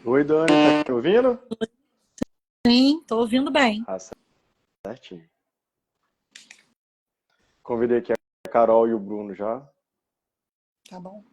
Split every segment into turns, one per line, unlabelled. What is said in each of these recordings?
Oi, Dani, tá me ouvindo?
Sim, tô ouvindo bem.
Ah, certinho. Convidei aqui a Carol e o Bruno já.
Tá bom.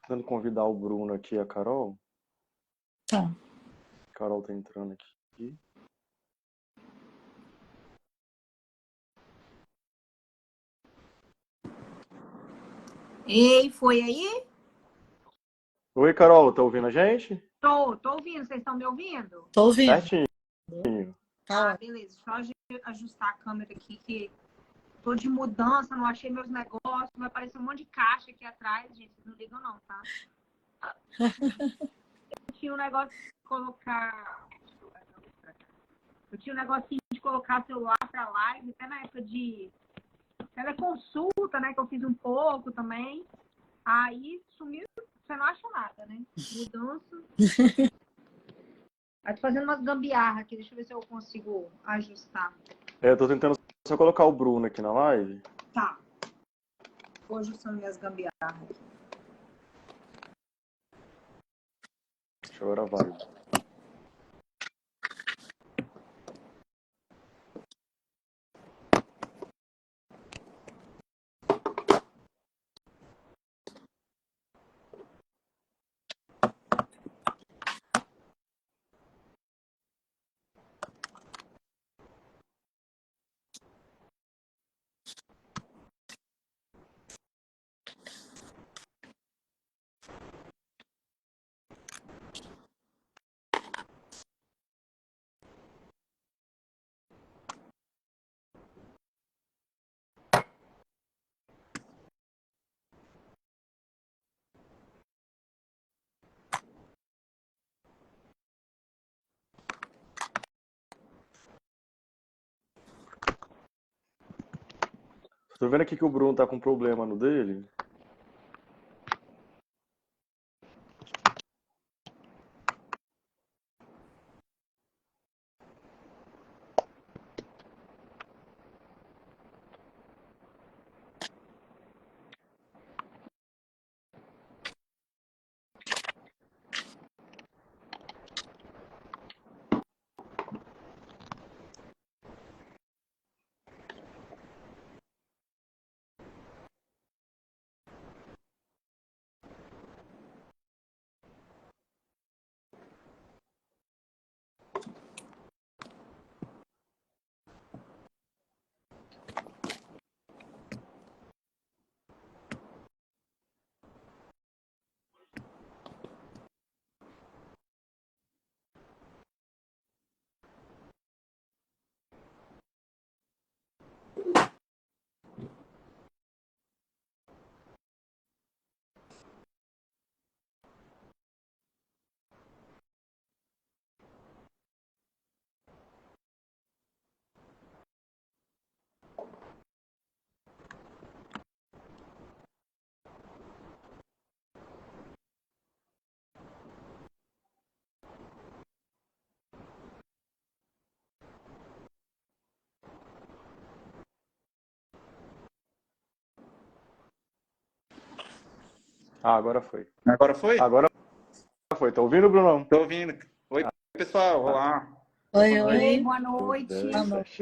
Tentando convidar o Bruno aqui e a Carol.
Tá.
A Carol tá entrando aqui.
Ei, foi aí?
Oi, Carol, tá ouvindo a gente?
Tô ouvindo. Vocês estão me ouvindo?
Tô ouvindo.
Certinho.
Tá.
Beleza. Só ajustar a câmera aqui, que tô de mudança, não achei meus negócios. Vai aparecer um monte de caixa aqui atrás, gente. Não ligam não, tá? Eu tinha um negócio de colocar... Eu tinha um negocinho de colocar celular pra live, até na época de teleconsulta, né? Que eu fiz um pouco também. Aí sumiu, você não acha nada, né? Mudança. Aí tô fazendo umas gambiarra aqui, deixa eu ver se eu consigo ajustar.
Eu tô tentando só colocar o Bruno aqui na live.
Tá. Vou ajustando minhas gambiarras.
Deixa eu gravar. Tô vendo aqui que o Bruno tá com problema no dele. Ah, agora foi.
Agora foi?
Agora foi. Tá ouvindo, Brunão?
Tô ouvindo. Oi, pessoal. Olá.
Oi,
Boa
oi.
Ei,
noite.
boa noite.
Tudo
Boa
bem,
noite.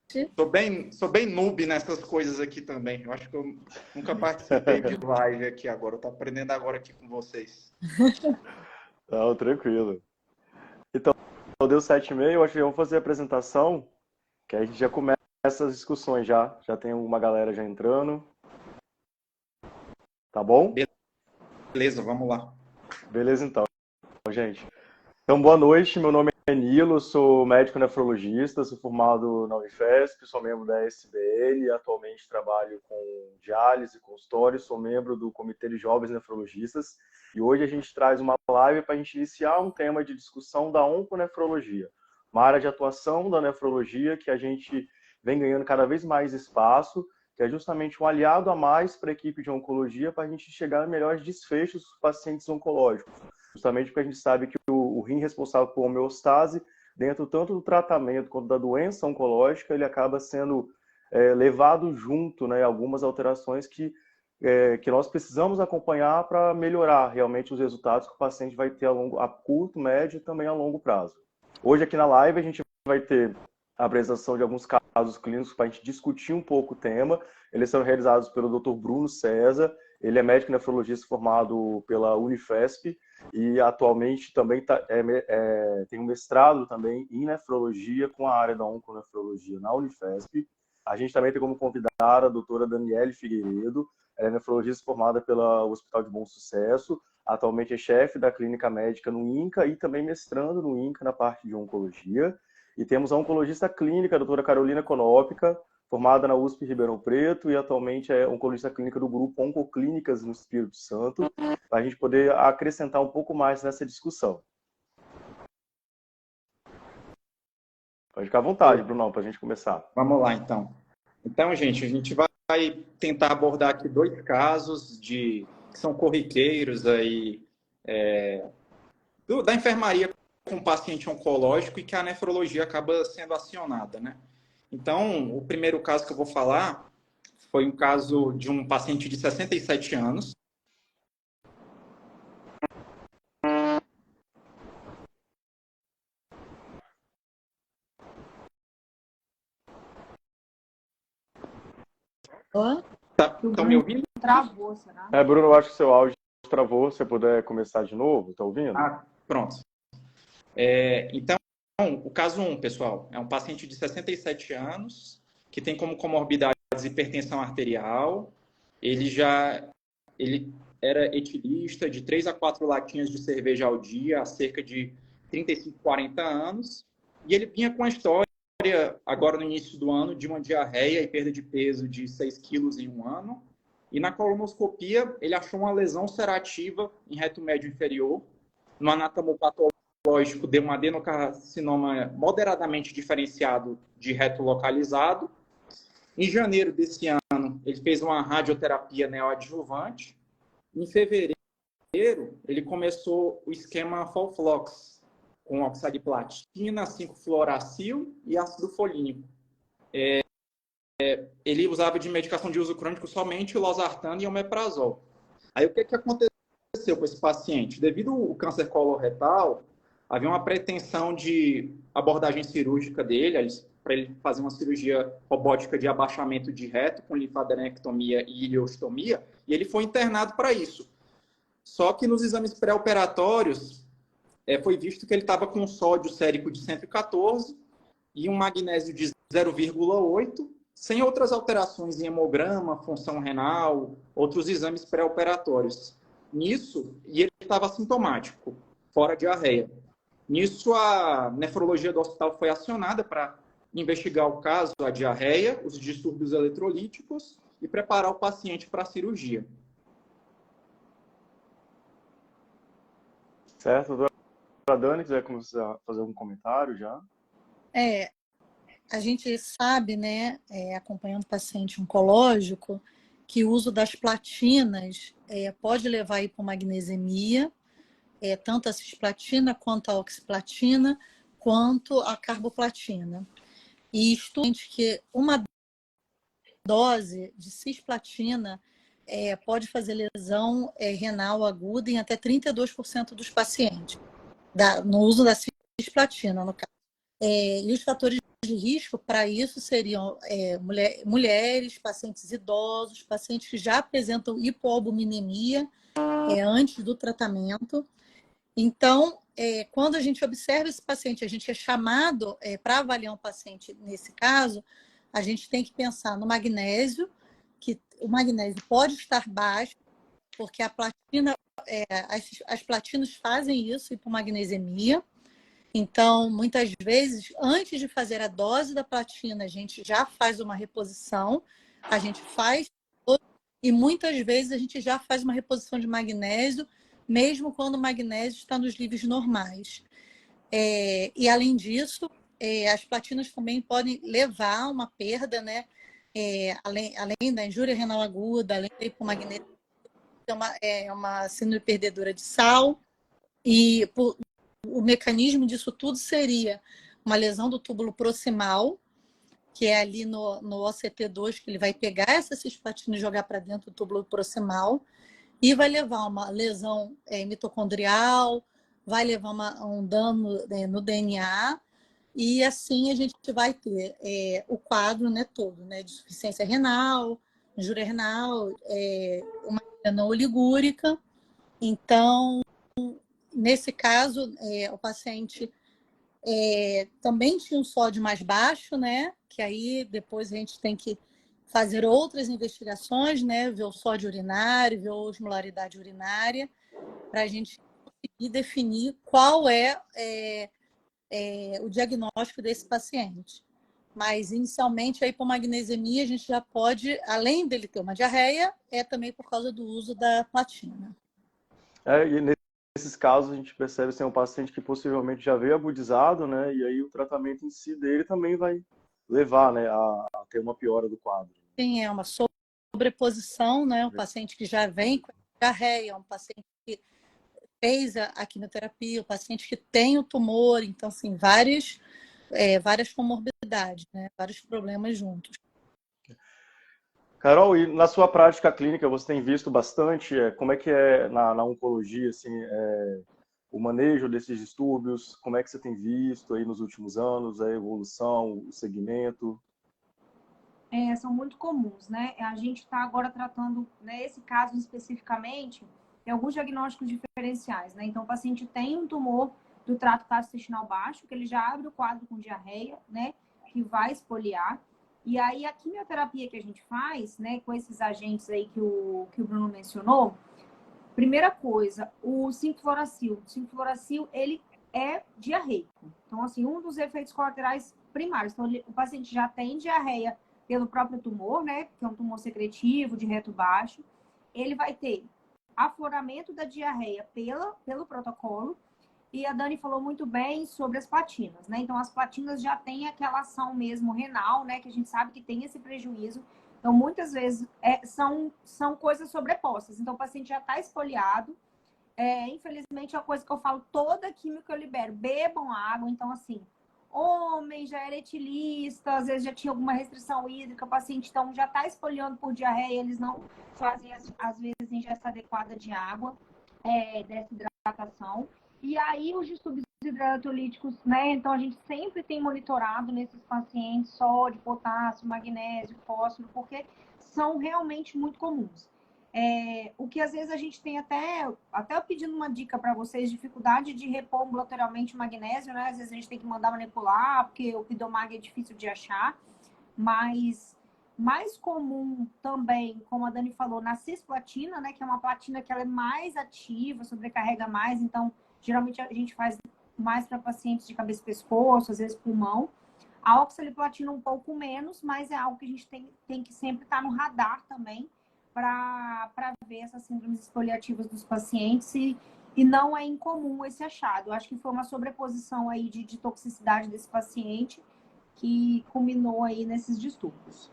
certinho.
Sou bem noob nessas coisas aqui também. Eu acho que eu nunca participei de live aqui agora. Eu tô aprendendo agora aqui com vocês.
Não, tranquilo. Então, deu 7h30, eu acho que eu vou fazer a apresentação, que aí a gente já começa as discussões já. Já tem uma galera já entrando. Tá bom?
Beleza, vamos lá.
Beleza, então, gente. Então, boa noite. Meu nome é Nilo, sou médico nefrologista, sou formado na Unifesp, sou membro da SBL e atualmente trabalho com diálise, consultório, sou membro do Comitê de Jovens Nefrologistas. E hoje a gente traz uma live para a gente iniciar um tema de discussão da onconefrologia, uma área de atuação da nefrologia que a gente vem ganhando cada vez mais espaço, que é justamente um aliado a mais para a equipe de oncologia para a gente chegar a melhores desfechos dos pacientes oncológicos. Justamente porque a gente sabe que o rim responsável por homeostase, dentro tanto do tratamento quanto da doença oncológica, ele acaba sendo levado junto, né, algumas alterações que nós precisamos acompanhar para melhorar realmente os resultados que o paciente vai ter a curto, médio e também a longo prazo. Hoje aqui na live a gente vai ter a apresentação de alguns casos clínicos para a gente discutir um pouco o tema. Eles são realizados pelo Dr. Bruno César. Ele é médico nefrologista formado pela Unifesp e atualmente também tem um mestrado também em nefrologia com a área da onconefrologia na Unifesp. A gente também tem como convidada a doutora Daniele Figueiredo. Ela é nefrologista formada pelo Hospital de Bom Sucesso. Atualmente é chefe da clínica médica no INCA e também mestrando no INCA na parte de oncologia. E temos a oncologista clínica, a doutora Carolina Conópica, formada na USP Ribeirão Preto e atualmente é oncologista clínica do grupo Oncoclínicas no Espírito Santo, para a gente poder acrescentar um pouco mais nessa discussão. Pode ficar à vontade, Brunão, para a gente começar.
Vamos lá, então. Então, gente, a gente vai tentar abordar aqui dois casos que são corriqueiros aí, da enfermaria com paciente oncológico e que a nefrologia acaba sendo acionada, né? Então, o primeiro caso que eu vou falar foi um caso de um paciente de 67 anos. Estão me ouvindo?
Travou, será?
Bruno, eu acho que seu áudio travou. Se você puder começar de novo, tá ouvindo?
Ah, pronto. Então, o caso 1, pessoal, é um paciente de 67 anos que tem como comorbidades hipertensão arterial. Ele era etilista de 3 a 4 latinhas de cerveja ao dia há cerca de 35, 40 anos. E ele vinha com a história, agora no início do ano, de uma diarreia e perda de peso de 6 quilos em um ano. E na colonoscopia, ele achou uma lesão ulcerativa em reto médio inferior. No anatomopatológico, deu um adenocarcinoma moderadamente diferenciado de reto localizado. Em janeiro desse ano, ele fez uma radioterapia neoadjuvante. Em fevereiro, ele começou o esquema Folflox, com oxaliplatina, 5-fluoracil e ácido folínico. Ele usava de medicação de uso crônico somente o losartano e o omeprazol. Aí o que aconteceu com esse paciente? Devido ao câncer coloretal, havia uma pretensão de abordagem cirúrgica dele, para ele fazer uma cirurgia robótica de abaixamento de reto com linfadenectomia e ileostomia, e ele foi internado para isso. Só que nos exames pré-operatórios, foi visto que ele estava com um sódio sérico de 114 e um magnésio de 0,8, sem outras alterações em hemograma, função renal, outros exames pré-operatórios. Nisso, e ele estava assintomático, fora diarreia. Nisso, a nefrologia do hospital foi acionada para investigar o caso, a diarreia, os distúrbios eletrolíticos e preparar o paciente para a cirurgia.
Certo, doutora Dani, quiser começar a fazer algum comentário já?
A gente sabe, né, acompanhando paciente oncológico, que o uso das platinas pode levar a hipomagnesemia, tanto a cisplatina quanto a oxiplatina, quanto a carboplatina. E estudos que uma dose de cisplatina pode fazer lesão renal aguda em até 32% dos pacientes, no uso da cisplatina, no caso. E os fatores de risco para isso seriam mulheres, pacientes idosos, pacientes que já apresentam hipoalbuminemia antes do tratamento. Então, quando a gente observa esse paciente, a gente é chamado para avaliar um paciente nesse caso, a gente tem que pensar no magnésio, que o magnésio pode estar baixo, porque a platina, as platinas fazem isso, hipomagnesemia. Então, muitas vezes, antes de fazer a dose da platina, a gente já faz uma reposição, a gente faz, e muitas vezes a gente já faz uma reposição de magnésio, mesmo quando o magnésio está nos níveis normais. E, além disso, as platinas também podem levar a uma perda, né? Além da injúria renal aguda, além da hipomagnesemia, uma síndrome perdedora de sal, e o mecanismo disso tudo seria uma lesão do túbulo proximal, que é ali no OCT2, que ele vai pegar essa cisplatina e jogar para dentro do túbulo proximal, e vai levar uma lesão mitocondrial, vai levar um dano no DNA, e assim a gente vai ter o quadro, né, todo, né, de insuficiência renal, injúria renal, uma não oligúrica. Então, nesse caso, o paciente também tinha um sódio mais baixo, né? Que aí depois a gente tem que fazer outras investigações, né? Ver o sódio urinário, ver a osmolaridade urinária, para a gente conseguir definir qual o diagnóstico desse paciente. Mas, inicialmente, a hipomagnesemia a gente já pode, além dele ter uma diarreia, também por causa do uso da platina.
E nesses casos a gente percebe ser um paciente que possivelmente já veio agudizado, né? E aí o tratamento em si dele também vai levar, né, a ter uma piora do quadro.
Sim, é uma sobreposição, né? Um paciente que já vem com diarreia, um paciente que fez a quimioterapia, um paciente que tem o tumor, então, assim, várias comorbidades, né? Vários problemas juntos.
Carol, e na sua prática clínica você tem visto bastante, como é que é na oncologia, assim, o manejo desses distúrbios, como é que você tem visto aí nos últimos anos, a evolução, o segmento?
São muito comuns, né? A gente está agora tratando, né, esse caso especificamente, tem alguns diagnósticos diferenciais, né? Então, o paciente tem um tumor do trato gastrointestinal baixo, que ele já abre o quadro com diarreia, né? Que vai esfoliar. E aí, a quimioterapia que a gente faz, né, com esses agentes aí que o Bruno mencionou, primeira coisa, o 5-fluoracil. O 5-fluoracil, ele é diarreico. Então, assim, um dos efeitos colaterais primários. Então, o paciente já tem diarreia pelo próprio tumor, né, que é um tumor secretivo, de reto baixo. Ele vai ter afloramento da diarreia pelo protocolo. E a Dani falou muito bem sobre as platinas, né? Então, as platinas já têm aquela ação mesmo renal, né? Que a gente sabe que tem esse prejuízo. Então, muitas vezes, são coisas sobrepostas. Então, o paciente já está esfoliado. Infelizmente, é uma coisa que eu falo, toda química eu libero. Bebam água. Então, assim, homem já era etilista, às vezes já tinha alguma restrição hídrica, o paciente então já está esfoliando por diarreia, eles não fazem, às vezes, ingesta adequada de água, dessa hidratação. E aí, os distúrbios hidroeletrolíticos, né? Então, a gente sempre tem monitorado nesses pacientes sódio, potássio, magnésio, fósforo, porque são realmente muito comuns. O que às vezes a gente tem até pedindo uma dica para vocês, dificuldade de repor ambulatorialmente o magnésio, né? Às vezes a gente tem que mandar manipular, porque o pidomag é difícil de achar, mas mais comum também, como a Dani falou, na cisplatina, né? Que é uma platina que ela é mais ativa, sobrecarrega mais, então geralmente a gente faz mais para pacientes de cabeça e pescoço, às vezes pulmão. A oxaliplatina um pouco menos, mas é algo que a gente tem que sempre estar no radar também, para ver essas síndromes esfoliativas dos pacientes e não é incomum esse achado. Eu acho que foi uma sobreposição aí de toxicidade desse paciente que culminou aí nesses distúrbios.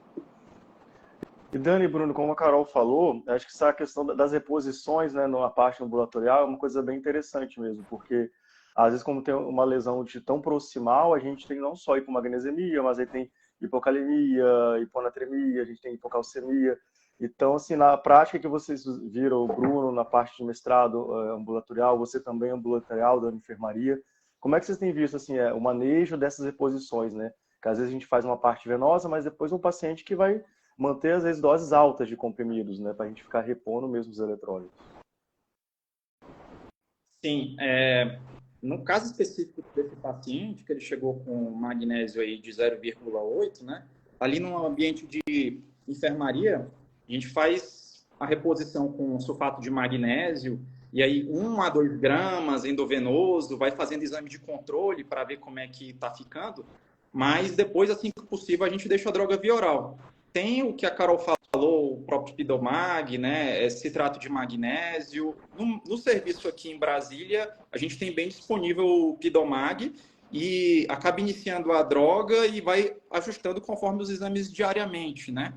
E Dani e Bruno, como a Carol falou, acho que essa questão das reposições, né, na parte ambulatorial é uma coisa bem interessante mesmo, porque às vezes como tem uma lesão de tão proximal, a gente tem não só hipomagnesemia, mas aí tem hipocalemia, hiponatremia, a gente tem hipocalcemia. Então, assim, na prática que vocês viram, o Bruno na parte de mestrado ambulatorial, você também ambulatorial da enfermaria, como é que vocês têm visto assim, o manejo dessas reposições, né? Que às vezes a gente faz uma parte venosa, mas depois um paciente que vai manter, às vezes, doses altas de comprimidos, né? Para a gente ficar repondo mesmo os eletrólitos.
Sim, no caso específico desse paciente, que ele chegou com magnésio aí de 0,8, né? Ali no ambiente de enfermaria, a gente faz a reposição com sulfato de magnésio, e aí 1 a 2 gramas endovenoso, vai fazendo exame de controle para ver como é que está ficando, mas depois, assim que possível, a gente deixa a droga via oral. Tem o que a Carol falou, o próprio Pidomag, né? Citrato de magnésio. No serviço aqui em Brasília, a gente tem bem disponível o Pidomag e acaba iniciando a droga e vai ajustando conforme os exames diariamente, né?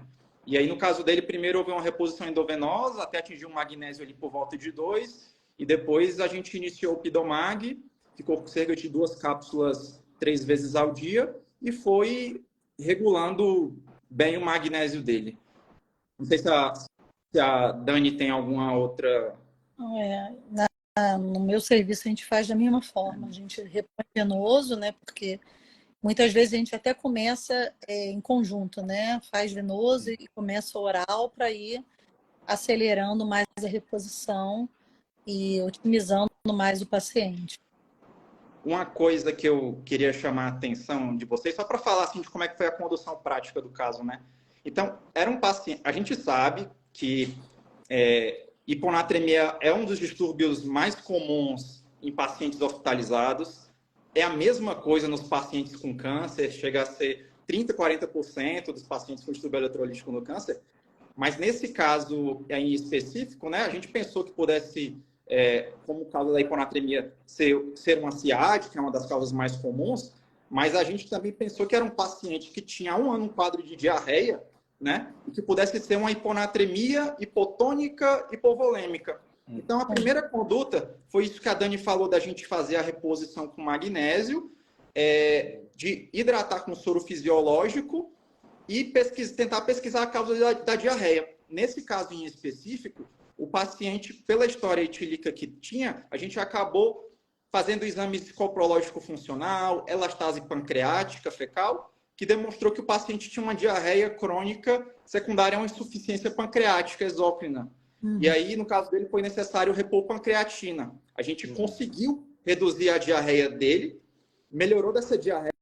E aí, no caso dele, primeiro houve uma reposição endovenosa, até atingir um magnésio ali por volta de 2, e depois a gente iniciou o Pidomag, ficou com cerca de 2 cápsulas 3 vezes ao dia, e foi regulando bem o magnésio dele. Não sei se a Dani tem alguma outra...
No meu serviço a gente faz da mesma forma, a gente repõe venoso, né? Porque muitas vezes a gente até começa em conjunto, né? Faz venoso e começa oral para ir acelerando mais a reposição e otimizando mais o paciente.
Uma coisa que eu queria chamar a atenção de vocês, só para falar assim, de como é que foi a condução prática do caso, né? Então, era um paciente... A gente sabe que hiponatremia é um dos distúrbios mais comuns em pacientes hospitalizados. É a mesma coisa nos pacientes com câncer, chega a ser 30%, 40% dos pacientes com distúrbio eletrolítico no câncer. Mas nesse caso em específico, né, a gente pensou que pudesse, como causa da hiponatremia, ser uma CIAD, que é uma das causas mais comuns, mas a gente também pensou que era um paciente que tinha um quadro de diarreia, né, e que pudesse ser uma hiponatremia hipotônica hipovolêmica. Então, a primeira conduta foi isso que a Dani falou, da gente fazer a reposição com magnésio, de hidratar com soro fisiológico e tentar pesquisar a causa da diarreia. Nesse caso em específico, o paciente, pela história etílica que tinha, a gente acabou fazendo exame coprológico funcional, elastase pancreática fecal, que demonstrou que o paciente tinha uma diarreia crônica secundária a uma insuficiência pancreática exócrina. E aí, no caso dele, foi necessário repor pancreatina. A gente conseguiu reduzir a diarreia dele, melhorou dessa diarreia,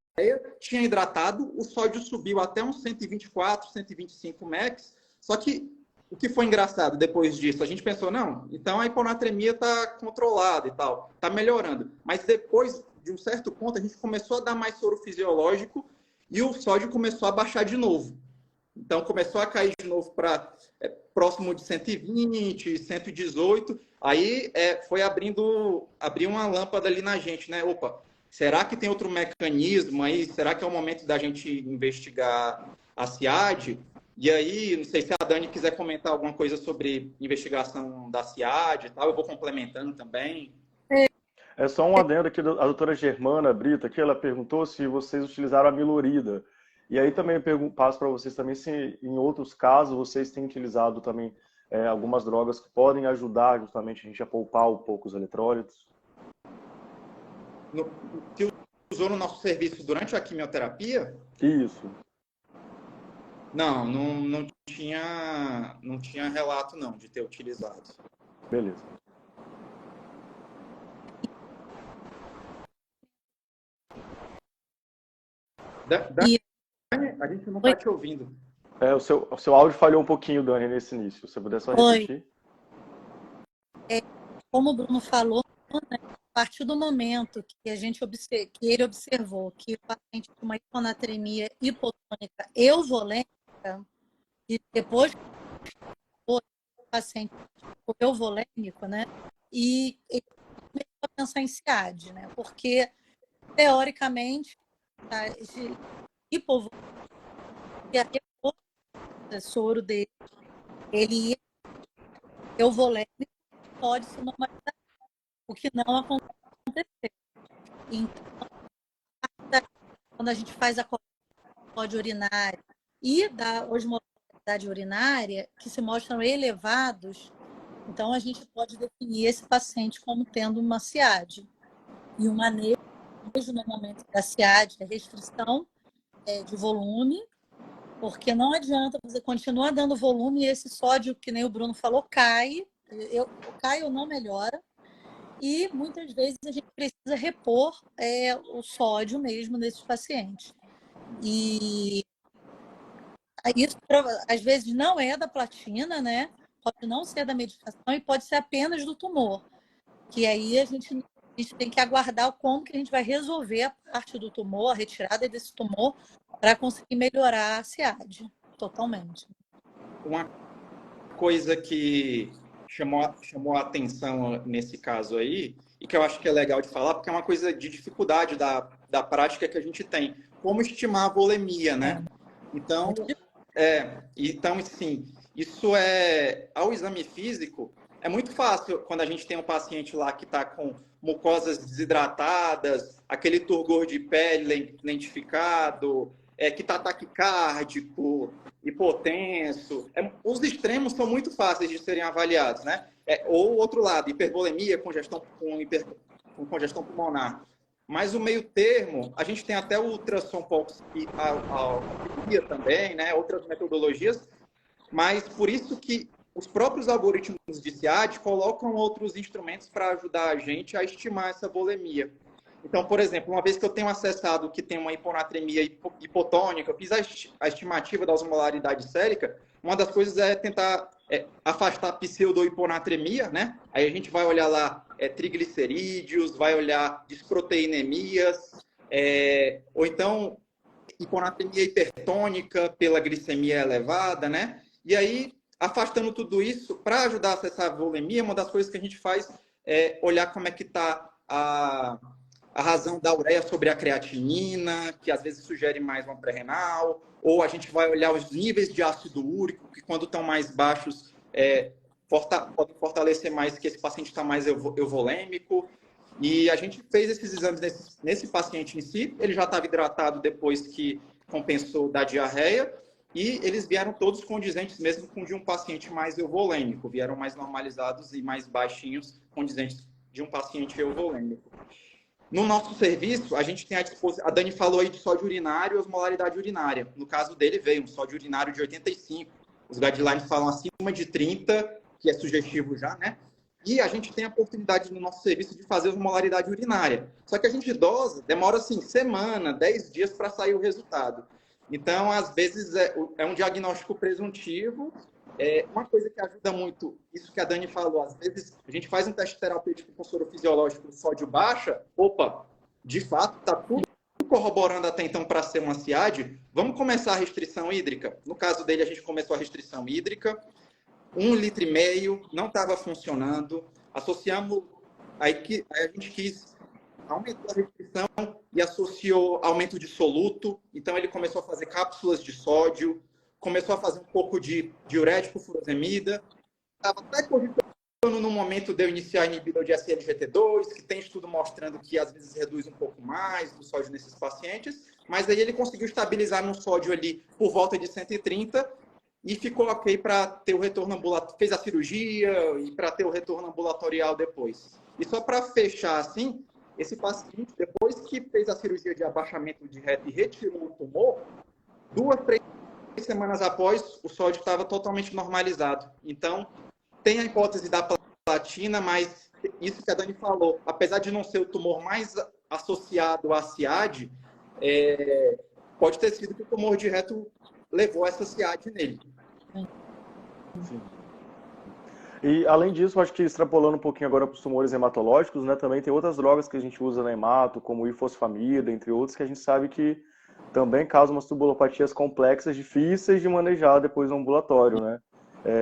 tinha hidratado, o sódio subiu até uns 124, 125 mEq, só que o que foi engraçado depois disso? A gente pensou, não, então a hiponatremia está controlada e tal, está melhorando. Mas depois de um certo ponto, a gente começou a dar mais soro fisiológico e o sódio começou a baixar de novo. Então, começou a cair de novo para próximo de 120, 118. Aí foi abriu uma lâmpada ali na gente, né? Opa, será que tem outro mecanismo aí? Será que é o momento da gente investigar a CIAD? E aí, não sei se a Dani quiser comentar alguma coisa sobre investigação da CIAD e tal, eu vou complementando também.
É só um adendo aqui, a doutora Germana Brito, que ela perguntou se vocês utilizaram a milorida. E aí também eu passo para vocês também se em outros casos vocês têm utilizado também algumas drogas que podem ajudar justamente a gente a poupar um pouco os eletrólitos.
Que usou no nosso serviço durante a quimioterapia?
Isso.
Não tinha relato não de ter utilizado.
Beleza.
Dani, a gente não está te ouvindo.
O seu áudio falhou um pouquinho, Dani, nesse início. Se você puder só repetir.
Como o Bruno falou, né, a partir do momento que que ele observou que o paciente com uma hiponatremia hipotônica euvolêmica, e depois o paciente ficou euvolêmico, né, e ele começou a pensar em CIAD, né, porque, teoricamente, esse hipovolêmico, o soro dele, ele ia euvolêmico, pode se normalizar, o que não aconteceu. Então, quando a gente faz a coleta urinária e da osmolase osmolaridade urinária que se mostram elevados, então a gente pode definir esse paciente como tendo uma SIAD. E o manejo no momento da SIAD é restrição de volume, porque não adianta você continuar dando volume e esse sódio, que nem o Bruno falou, cai ou não melhora. E muitas vezes a gente precisa repor o sódio mesmo nesses pacientes. E isso às vezes não é da platina, né? Pode não ser da medicação e pode ser apenas do tumor. Que aí a gente tem que aguardar como que a gente vai resolver a parte do tumor, a retirada desse tumor, para conseguir melhorar a SIAD totalmente.
Uma coisa que chamou a atenção nesse caso aí, e que eu acho que é legal de falar, porque é uma coisa de dificuldade da prática que a gente tem. Como estimar a volemia, né? Então, sim, isso ao exame físico, é muito fácil quando a gente tem um paciente lá que está com mucosas desidratadas, aquele turgor de pele lentificado, que está taquicárdico, hipotenso. Os extremos são muito fáceis de serem avaliados, né? Ou o outro lado, hipervolemia, congestão pulmonar. Mas o meio termo, a gente tem até o ultrassom também, né? Outras metodologias, mas por isso que os próprios algoritmos de SIAD colocam outros instrumentos para ajudar a gente a estimar essa volemia. Então, por exemplo, uma vez que eu tenho acessado que tem uma hiponatremia hipotônica, eu fiz a estimativa da osmolaridade sérica, uma das coisas é tentar afastar a pseudo-hiponatremia, né? Aí a gente vai olhar lá triglicerídeos, vai olhar disproteinemias, ou então hiponatremia hipertônica pela glicemia elevada, né? E aí, afastando tudo isso, para ajudar a acessar a volemia, uma das coisas que a gente faz é olhar como é que está a razão da ureia sobre a creatinina, que às vezes sugere mais uma pré-renal, ou a gente vai olhar os níveis de ácido úrico, que quando estão mais baixos, podem fortalecer mais que esse paciente está mais euvolêmico. E a gente fez esses exames nesse paciente em si, ele já estava hidratado depois que compensou da diarreia, e eles vieram todos condizentes mesmo com de um paciente mais euvolêmico, vieram mais normalizados e mais baixinhos, condizentes de um paciente euvolêmico. No nosso serviço, a gente tem à disposição... A Dani falou aí de sódio urinário e osmolaridade urinária. No caso dele, veio um sódio urinário de 85. Os guidelines falam acima de 30, que é sugestivo já, né? E a gente tem a oportunidade no nosso serviço de fazer osmolaridade urinária. Só que a gente dosa, demora, assim, semana, 10 dias para sair o resultado. Então, às vezes, é um diagnóstico presuntivo. Uma coisa que ajuda muito, isso que a Dani falou, às vezes a gente faz um teste terapêutico com soro fisiológico, sódio baixa, de fato, está tudo corroborando até então para ser uma SIAD, vamos começar a restrição hídrica. No caso dele, a gente começou a restrição hídrica, 1,5 litro, não estava funcionando, associamos, aí a gente quis, aumentou a restrição e associou aumento de soluto, então ele começou a fazer cápsulas de sódio, começou a fazer um pouco de diurético, furosemida. Estava até cogitando no momento de eu iniciar inibidor de SLGT2, que tem estudo mostrando que às vezes reduz um pouco mais o sódio nesses pacientes, mas aí ele conseguiu estabilizar no sódio ali por volta de 130 e ficou ok para ter o retorno ambulatorial, fez a cirurgia e para ter o retorno ambulatorial depois. E só para fechar assim, esse paciente, depois que fez a cirurgia de abaixamento de reto e retirou o tumor, 2, 3 semanas após, o sódio estava totalmente normalizado. Então, tem a hipótese da platina, mas isso que a Dani falou, apesar de não ser o tumor mais associado à SIAD, pode ter sido que o tumor de reto levou essa SIAD nele.
Sim. E, além disso, acho que extrapolando um pouquinho agora para os tumores hematológicos, né, também tem outras drogas que a gente usa na hemato, como o ifosfamida, entre outros, que a gente sabe que também causam umas tubulopatias complexas, difíceis de manejar depois no ambulatório, né?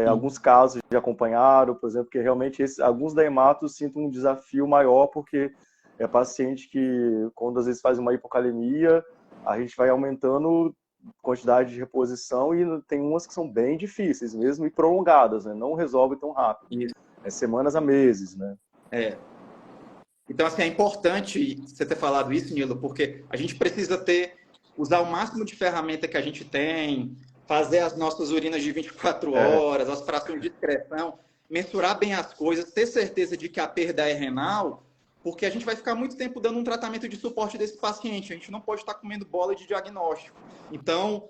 Alguns casos já acompanharam, por exemplo, que realmente alguns da hemato sintam um desafio maior, porque é paciente que, quando às vezes faz uma hipocalemia, a gente vai aumentando a quantidade de reposição e tem umas que são bem difíceis mesmo e prolongadas, né? Não resolve tão rápido. Semanas a meses, né?
Então, assim, é importante você ter falado isso, Nilo, porque a gente precisa usar o máximo de ferramenta que a gente tem, fazer as nossas urinas de 24 horas, as frações de excreção, mensurar bem as coisas, ter certeza de que a perda é renal, porque a gente vai ficar muito tempo dando um tratamento de suporte desse paciente. A gente não pode estar comendo bola de diagnóstico. Então,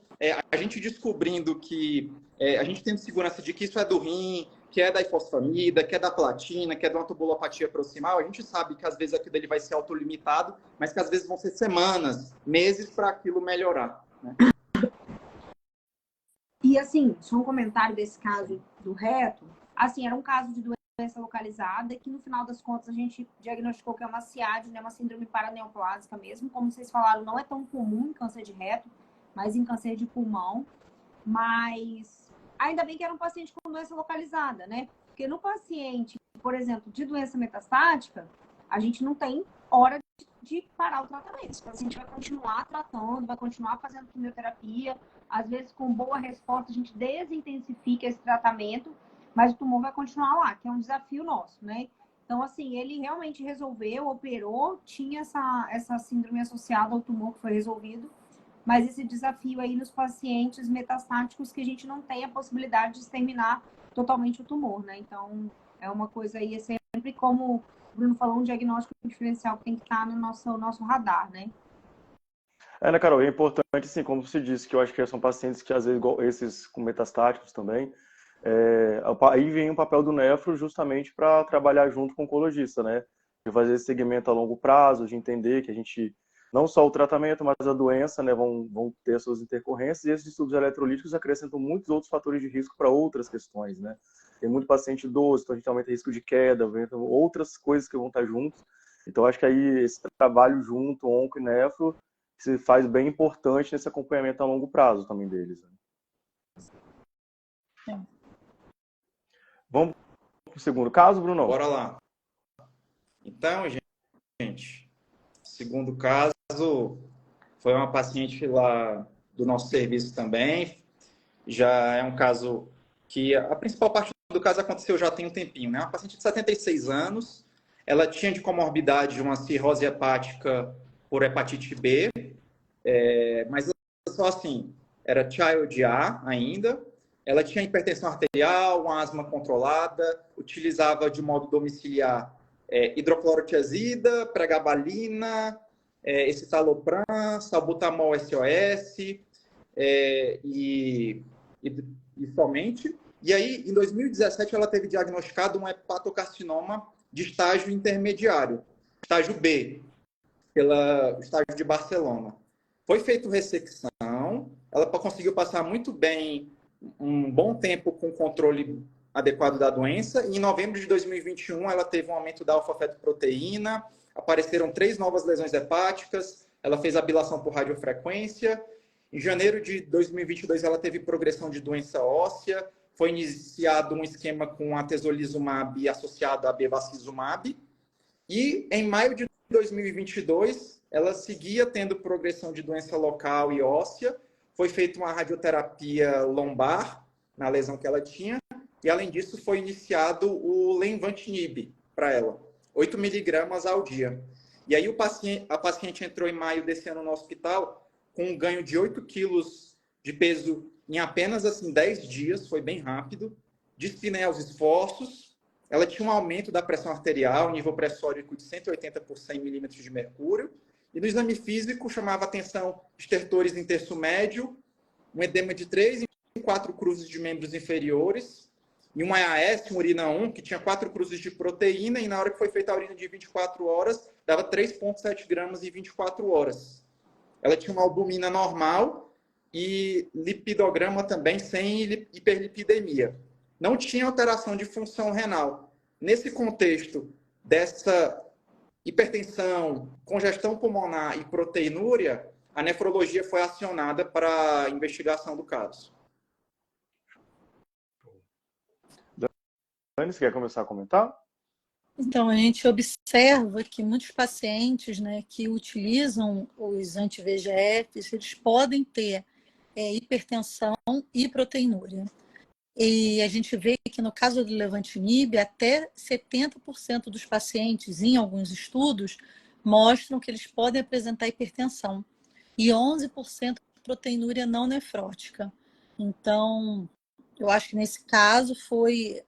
a gente descobrindo que a gente tendo segurança de que isso é do rim, que é da ifosfamida, que é da platina, que é de uma tubulopatia proximal, a gente sabe que às vezes aquilo dele vai ser autolimitado, mas que às vezes vão ser semanas, meses para aquilo melhorar, né?
E assim, só um comentário desse caso do reto, assim, era um caso de doença localizada que no final das contas a gente diagnosticou que é uma CIAD, né, uma síndrome paraneoplásica mesmo, como vocês falaram, não é tão comum em câncer de reto, mas em câncer de pulmão, mas ainda bem que era um paciente com doença localizada, né? Porque no paciente, por exemplo, de doença metastática, a gente não tem hora de parar o tratamento. O paciente vai continuar tratando, vai continuar fazendo quimioterapia, às vezes com boa resposta a gente desintensifica esse tratamento, mas o tumor vai continuar lá, que é um desafio nosso, né? Então, assim, ele realmente resolveu, operou, tinha essa síndrome associada ao tumor que foi resolvido, mas esse desafio aí nos pacientes metastáticos que a gente não tem a possibilidade de exterminar totalmente o tumor, né? Então, é uma coisa aí, é sempre como o Bruno falou, um diagnóstico diferencial que tem que estar no nosso radar, né?
Né, Carol, é importante, sim, como você disse, que eu acho que são pacientes que, às vezes, igual esses com metastáticos também, aí vem o papel do nefro justamente para trabalhar junto com o oncologista, né? De fazer esse segmento a longo prazo, de entender que a gente, não só o tratamento, mas a doença, né, vão ter suas intercorrências, e esses distúrbios eletrolíticos acrescentam muitos outros fatores de risco para outras questões, né? Tem muito paciente idoso, então a gente aumenta o risco de queda, aumenta outras coisas que vão estar juntos. Então, acho que aí esse trabalho junto, onco e nefro, se faz bem importante nesse acompanhamento a longo prazo também deles. Né? Vamos para o segundo caso, Bruno?
Bora lá. Então, gente, segundo caso foi uma paciente lá do nosso serviço também. Já é um caso que a principal parte do caso aconteceu já tem um tempinho, né? Uma paciente de 76 anos, ela tinha de comorbidade uma cirrose hepática por hepatite B, mas só assim, era Child A ainda. Ela tinha hipertensão arterial, uma asma controlada, utilizava de modo domiciliar hidroclorotiazida, pregabalina, escitalopram, salbutamol SOS e somente. E aí, em 2017, ela teve diagnosticado um hepatocarcinoma de estágio intermediário, estágio B, pelo estágio de Barcelona. Foi feita ressecção, ela conseguiu passar muito bem um bom tempo com controle adequado da doença, e em novembro de 2021 ela teve um aumento da alfa-fetoproteína, apareceram 3 novas lesões hepáticas, ela fez abilação por radiofrequência. Em janeiro de 2022 ela teve progressão de doença óssea, foi iniciado um esquema com atezolizumab associado a bevacizumab, e em maio de 2022 ela seguia tendo progressão de doença local e óssea, foi feita uma radioterapia lombar na lesão que ela tinha, e além disso foi iniciado o lenvatinib para ela, 8 miligramas ao dia. E aí a paciente entrou em maio desse ano no hospital com um ganho de 8 quilos de peso em apenas assim, 10 dias, foi bem rápido, dispneia aos esforços, ela tinha um aumento da pressão arterial, nível pressórico de 180 por 100 milímetros de mercúrio, e no exame físico chamava atenção estertores em terço médio, um edema de 3 em 4 cruzes de membros inferiores, e um AAS, um urina 1, que tinha 4 cruzes de proteína, e na hora que foi feita a urina de 24 horas, dava 3,7 gramas em 24 horas. Ela tinha uma albumina normal e lipidograma também sem hiperlipidemia. Não tinha alteração de função renal. Nesse contexto dessa hipertensão, congestão pulmonar e proteinúria, a nefrologia foi acionada para a investigação do caso.
Dani, você quer começar a comentar?
Então, a gente observa que muitos pacientes, né, que utilizam os anti-VEGFs, eles podem ter hipertensão e proteinúria. E a gente vê que no caso do levantinib, até 70% dos pacientes, em alguns estudos, mostram que eles podem apresentar hipertensão. E 11% proteinúria não nefrótica. Então, eu acho que nesse caso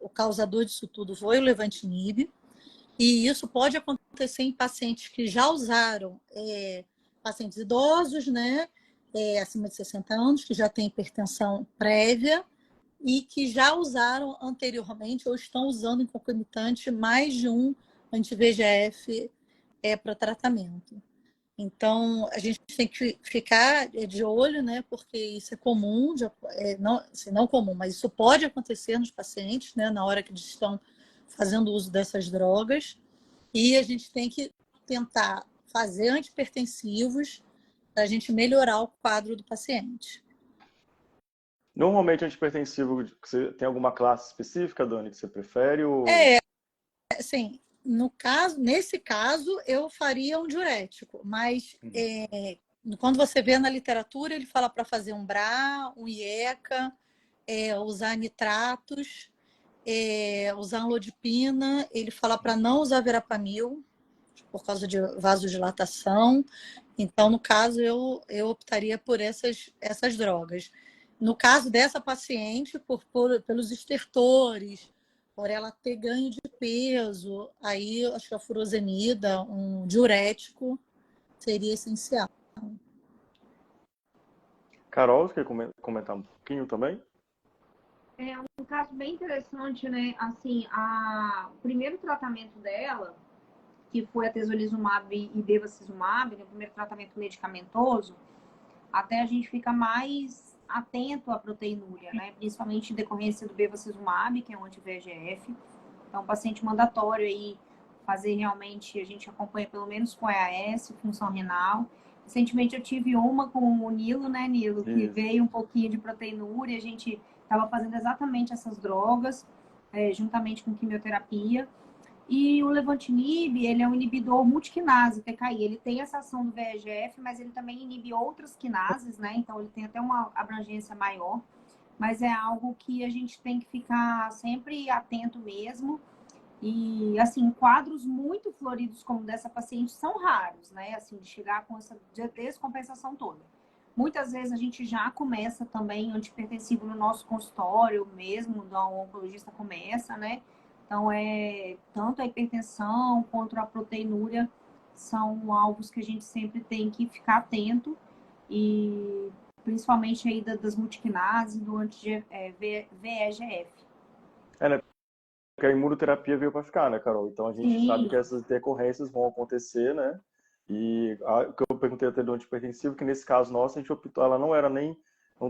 o causador disso tudo foi o levantinib, e isso pode acontecer em pacientes que já usaram, pacientes idosos, né, acima de 60 anos, que já têm hipertensão prévia e que já usaram anteriormente ou estão usando em concomitante mais de um anti-VEGF para tratamento. Então, a gente tem que ficar de olho, né, porque isso é comum, não, assim, não comum, mas isso pode acontecer nos pacientes, né, na hora que eles estão fazendo uso dessas drogas, e a gente tem que tentar fazer antihipertensivos para a gente melhorar o quadro do paciente.
Normalmente, antihipertensivo, você tem alguma classe específica, Dani, que você prefere? Ou...
Assim, nesse caso, eu faria um diurético, mas quando você vê na literatura, ele fala para fazer um BRA, um IECA, usar nitratos, usar amlodipina, ele fala para não usar verapamil, por causa de vasodilatação. Então, no caso, eu optaria por essas drogas. No caso dessa paciente, pelos estertores, por ela ter ganho de peso, aí acho que a furosemida, um diurético, seria essencial.
Carol, você quer comentar um pouquinho também?
É um caso bem interessante, né? Assim, o primeiro tratamento dela, que foi a tesolizumab e bevacizumab, né? O primeiro tratamento medicamentoso, até a gente fica mais atento à proteinúria, né? Principalmente em decorrência do bevacizumab, que é um anti-VEGF. Então, paciente mandatório aí fazer realmente, a gente acompanha pelo menos com EAS, função renal. Recentemente eu tive uma com o Nilo, né, Nilo, que veio um pouquinho de proteinúria, a gente estava fazendo exatamente essas drogas, juntamente com quimioterapia. E o levantinib, ele é um inibidor multiquinase, TKI. Ele tem essa ação do VEGF, mas ele também inibe outras quinases, né? Então, ele tem até uma abrangência maior. Mas é algo que a gente tem que ficar sempre atento mesmo. E, assim, quadros muito floridos como dessa paciente são raros, né? Assim, de chegar com essa descompensação toda. Muitas vezes a gente já começa também antihipertensivo no nosso consultório mesmo, o oncologista começa, né? Então, tanto a hipertensão quanto a proteinúria são alvos que a gente sempre tem que ficar atento, e principalmente aí das multiquinases, do anti-VEGF.
Né? Porque a imunoterapia veio para ficar, né, Carol? Então a gente sabe que essas intercorrências vão acontecer, né? E o que eu perguntei até do antihipertensivo, que nesse caso nosso, a gente optou, ela não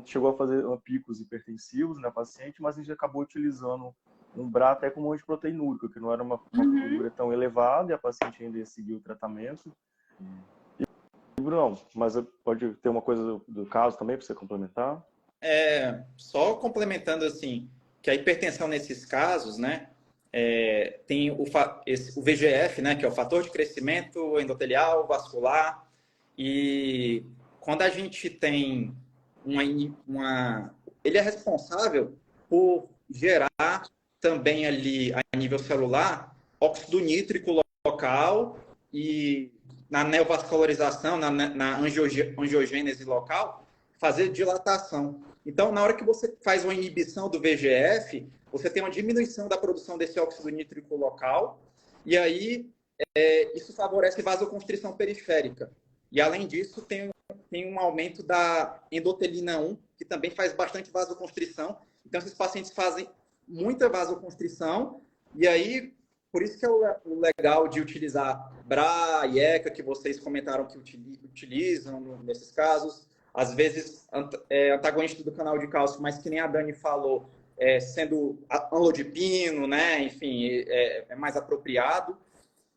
chegou a fazer picos hipertensivos na paciente, mas a gente acabou utilizando um BRA até como antiproteinúrico, que não era uma proteinúria tão elevada, e a paciente ainda ia seguir o tratamento. E, Bruno, mas pode ter uma coisa do caso também para você complementar?
Só complementando assim, que a hipertensão nesses casos, né, tem o VEGF, né, que é o fator de crescimento endotelial, vascular, e quando a gente tem ele é responsável por gerar também ali a nível celular óxido nítrico local e na neovascularização, na angiogênese local, fazer dilatação. Então, na hora que você faz uma inibição do VEGF, você tem uma diminuição da produção desse óxido nítrico local, e aí isso favorece vasoconstrição periférica. E, além disso, tem um aumento da endotelina 1, que também faz bastante vasoconstrição. Então, esses pacientes fazem muita vasoconstrição, e aí, por isso que é o legal de utilizar BRA e ECA, que vocês comentaram que utilizam nesses casos. Às vezes, antagonista do canal de cálcio, mas que nem a Dani falou, sendo amlodipino, né? Enfim, é mais apropriado.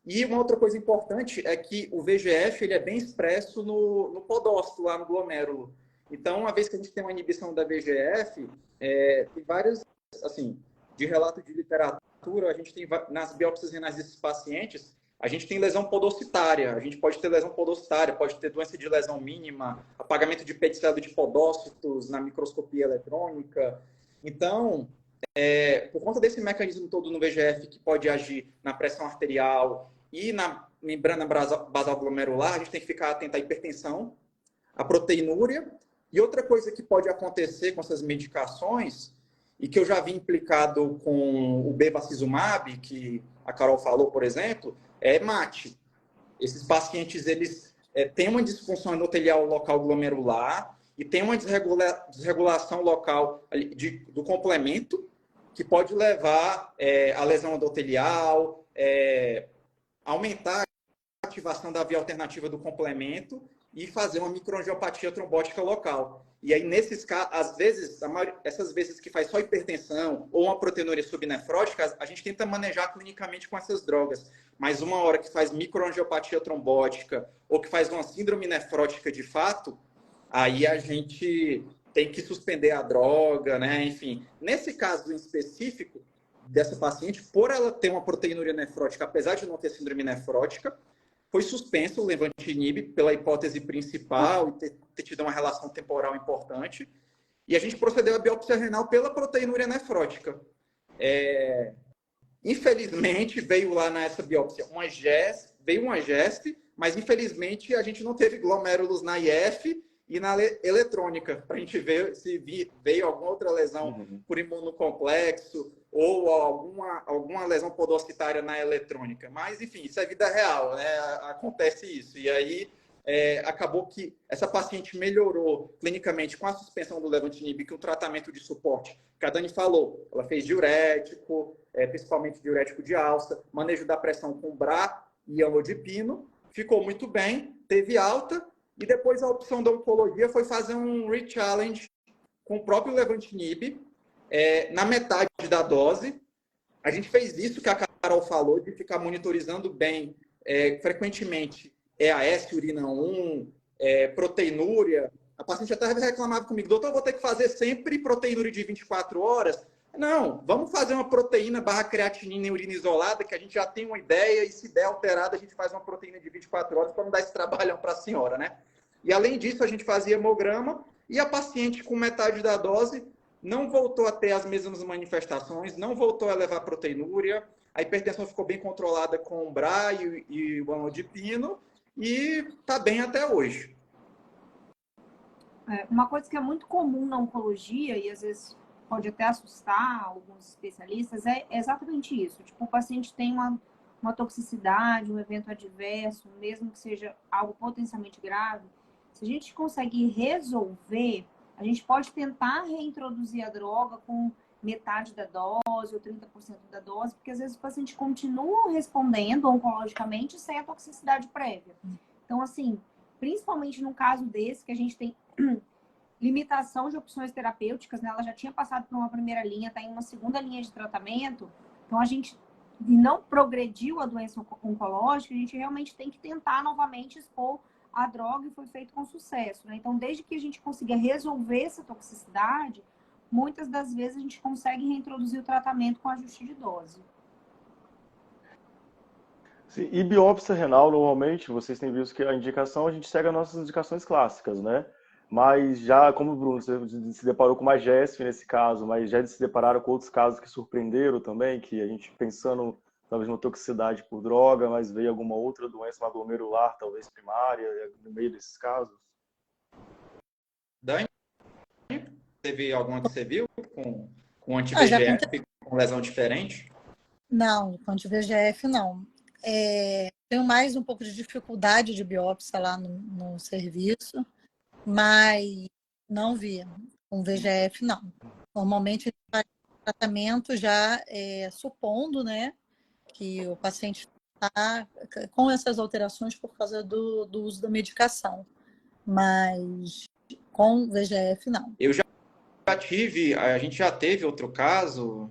E uma outra coisa importante é que o VEGF ele é bem expresso no podócito, lá no glomérulo. Então, uma vez que a gente tem uma inibição da VEGF, tem vários, assim, de relato de literatura, a gente tem nas biópsias renais desses pacientes, a gente tem lesão podocitária, a gente pode ter lesão podocitária, pode ter doença de lesão mínima, apagamento de peticelo de podócitos na microscopia eletrônica. Então, por conta desse mecanismo todo no VEGF, que pode agir na pressão arterial e na membrana basal glomerular, a gente tem que ficar atento à hipertensão, à proteinúria E outra coisa que pode acontecer com essas medicações, e que eu já vi implicado com o bevacizumab, que a Carol falou, por exemplo, é MAT. Esses pacientes, eles têm uma disfunção endotelial local glomerular e tem uma desregulação local do complemento, que pode levar à lesão endotelial, aumentar a ativação da via alternativa do complemento e fazer uma microangiopatia trombótica local. E aí, nesses casos, às vezes, essas vezes que faz só hipertensão ou uma proteinuria subnefrótica, a gente tenta manejar clinicamente com essas drogas. Mas uma hora que faz microangiopatia trombótica ou que faz uma síndrome nefrótica de fato, aí a gente tem que suspender a droga, né? Enfim, nesse caso em específico dessa paciente, por ela ter uma proteinuria nefrótica, apesar de não ter síndrome nefrótica, foi suspenso o levantinib pela hipótese principal e ter tido uma relação temporal importante. E a gente procedeu à biópsia renal pela proteinúria nefrótica. Infelizmente, veio lá nessa biópsia veio uma GEST, mas infelizmente a gente não teve glomérulos na IF e na eletrônica, para a gente ver se veio alguma outra lesão por imunocomplexo ou alguma lesão podocitária na eletrônica. Mas, enfim, isso é vida real, né? Acontece isso. E aí, acabou que essa paciente melhorou clinicamente com a suspensão do levantinib, que o tratamento de suporte, que a Dani falou, ela fez diurético, principalmente diurético de alça, manejo da pressão com BRA e amlodipino, ficou muito bem, teve alta, e depois a opção da oncologia foi fazer um re-challenge com o próprio levantinib, na metade da dose. A gente fez isso que a Carol falou, de ficar monitorizando bem, frequentemente, EAS, urina 1, proteinúria. A paciente até reclamava comigo, doutor, eu vou ter que fazer sempre proteinúria de 24 horas? Não, vamos fazer uma proteína barra creatinina em urina isolada, que a gente já tem uma ideia, e se der alterada, a gente faz uma proteína de 24 horas para não dar esse trabalhão para a senhora, né? E além disso, a gente fazia hemograma, e a paciente com metade da dose não voltou a ter as mesmas manifestações, não voltou a levar proteinúria, a hipertensão ficou bem controlada com o BRA e o amlodipino, e está bem até hoje.
Uma coisa que é muito comum na oncologia, e às vezes pode até assustar alguns especialistas, é exatamente isso. Tipo, o paciente tem uma toxicidade, um evento adverso, mesmo que seja algo potencialmente grave. Se a gente consegue resolver, a gente pode tentar reintroduzir a droga com metade da dose ou 30% da dose, porque às vezes o paciente continua respondendo oncologicamente sem a toxicidade prévia. Então, assim, principalmente no caso desse, que a gente tem limitação de opções terapêuticas, né? Ela já tinha passado por uma primeira linha, está em uma segunda linha de tratamento, então a gente não progrediu a doença oncológica, a gente realmente tem que tentar novamente expor a droga, e foi feito com sucesso, né? Então, desde que a gente consiga resolver essa toxicidade, muitas das vezes a gente consegue reintroduzir o tratamento com ajuste de dose.
Sim, e biópsia renal, normalmente, vocês têm visto que a indicação, a gente segue as nossas indicações clássicas, né? Mas já, como o Bruno, você se deparou com uma GESF nesse caso, mas já se depararam com outros casos que surpreenderam também, que a gente pensando talvez uma toxicidade por droga, mas veio alguma outra doença, uma glomerular, talvez primária, no meio desses casos?
Dani, teve alguma que você viu com anti-VEGF, com lesão diferente?
Não, com anti-VEGF não. Tenho mais um pouco de dificuldade de biópsia lá no serviço, mas não vi. Com VEGF, não. Normalmente, a gente faz tratamento já supondo, né, que o paciente está com essas alterações por causa do uso da medicação. Mas com VEGF, não.
Eu já tive, a gente já teve outro caso,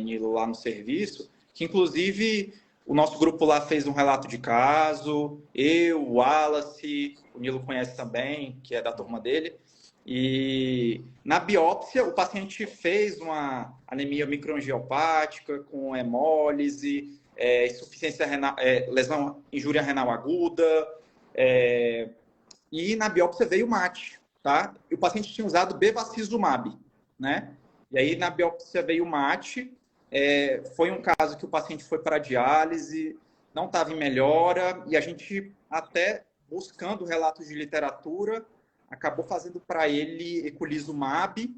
Nilo, lá no serviço, que inclusive o nosso grupo lá fez um relato de caso, eu, o Wallace, o Nilo conhece também, que é da turma dele, e na biópsia o paciente fez uma anemia microangiopática com hemólise, insuficiência renal, lesão, injúria renal aguda, e na biópsia veio MAT, tá? E o paciente tinha usado bevacizumab, né? E aí na biópsia veio MAT, foi um caso que o paciente foi para diálise, não estava em melhora, e a gente até buscando relatos de literatura, acabou fazendo para ele eculizumab.